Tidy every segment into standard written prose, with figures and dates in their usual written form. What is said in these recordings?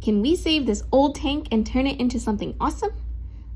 Can we save this old tank and turn it into something awesome?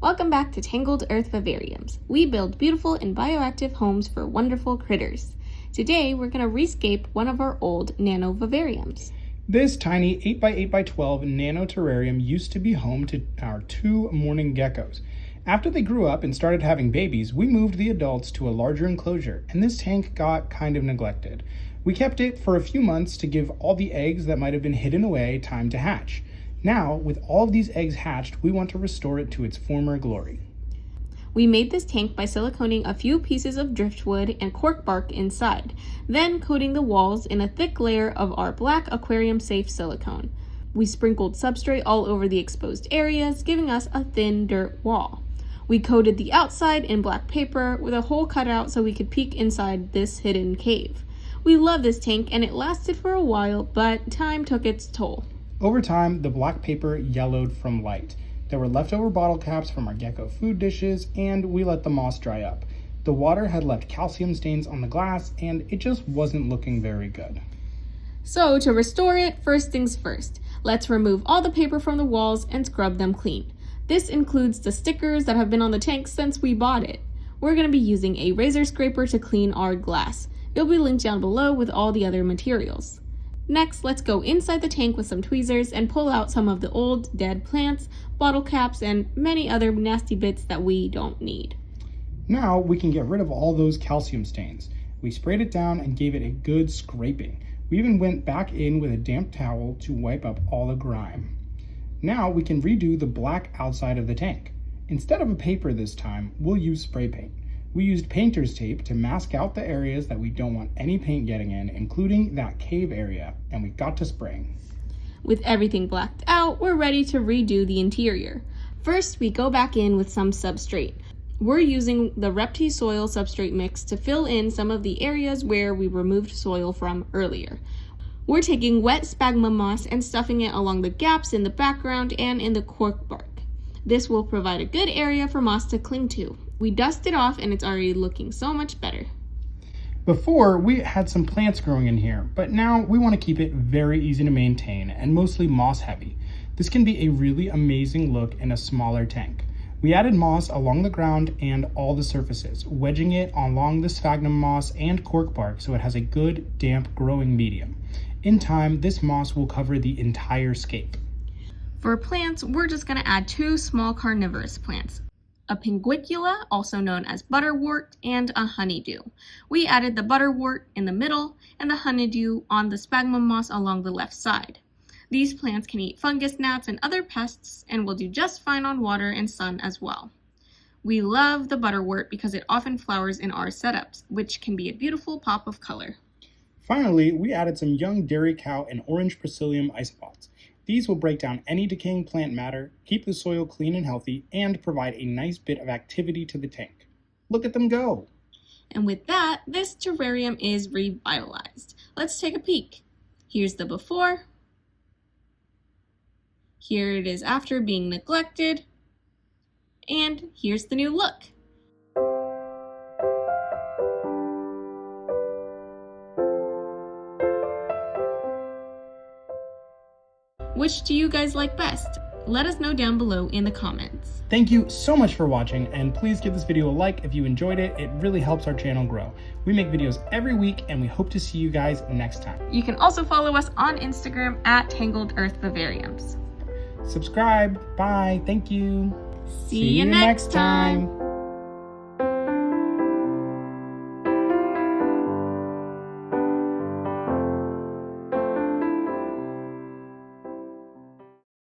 Welcome back to Tangled Earth Vivariums. We build beautiful and bioactive homes for wonderful critters. Today, we're going to rescape one of our old Nano Vivariums. This tiny 8x8x12 nano terrarium used to be home to our 2 mourning geckos. After they grew up and started having babies, we moved the adults to a larger enclosure, and this tank got kind of neglected. We kept it for a few months to give all the eggs that might have been hidden away time to hatch. Now, with all of these eggs hatched, we want to restore it to its former glory. We made this tank by siliconing a few pieces of driftwood and cork bark inside, then coating the walls in a thick layer of our black aquarium-safe silicone. We sprinkled substrate all over the exposed areas, giving us a thin dirt wall. We coated the outside in black paper with a hole cut out so we could peek inside this hidden cave. We love this tank and it lasted for a while, but time took its toll. Over time, the black paper yellowed from light. There were leftover bottle caps from our gecko food dishes, and we let the moss dry up. The water had left calcium stains on the glass, and it just wasn't looking very good. So to restore it, first things first, let's remove all the paper from the walls and scrub them clean. This includes the stickers that have been on the tank since we bought it. We're going to be using a razor scraper to clean our glass. It'll be linked down below with all the other materials. Next, let's go inside the tank with some tweezers and pull out some of the old dead plants, bottle caps, and many other nasty bits that we don't need. Now we can get rid of all those calcium stains. We sprayed it down and gave it a good scraping. We even went back in with a damp towel to wipe up all the grime. Now we can redo the black outside of the tank. Instead of a paper this time, we'll use spray paint. We used painter's tape to mask out the areas that we don't want any paint getting in, including that cave area, and we got to spraying. With everything blacked out, we're ready to redo the interior. First, we go back in with some substrate. We're using the Repti soil substrate mix to fill in some of the areas where we removed soil from earlier. We're taking wet sphagnum moss and stuffing it along the gaps in the background and in the cork bark. This will provide a good area for moss to cling to. We dust it off and it's already looking so much better. Before, we had some plants growing in here, but now we want to keep it very easy to maintain and mostly moss heavy. This can be a really amazing look in a smaller tank. We added moss along the ground and all the surfaces, wedging it along the sphagnum moss and cork bark so it has a good damp growing medium. In time, this moss will cover the entire scape. For plants, we're just going to add 2 small carnivorous plants, a Pinguicula, also known as butterwort, and a honeydew. We added the butterwort in the middle and the honeydew on the sphagnum moss along the left side. These plants can eat fungus gnats and other pests and will do just fine on water and sun as well. We love the butterwort because it often flowers in our setups, which can be a beautiful pop of color. Finally, we added some young dairy cow and orange Priscillium isopods. These will break down any decaying plant matter, keep the soil clean and healthy, and provide a nice bit of activity to the tank. Look at them go! And with that, this terrarium is revitalized. Let's take a peek. Here's the before. Here it is after being neglected. And here's the new look. Which do you guys like best? Let us know down below in the comments. Thank you so much for watching, and please give this video a like if you enjoyed it. It really helps our channel grow. We make videos every week, and we hope to see you guys next time. You can also follow us on Instagram at Tangled Earth Vivariums. Subscribe. Bye. Thank you. See you next time.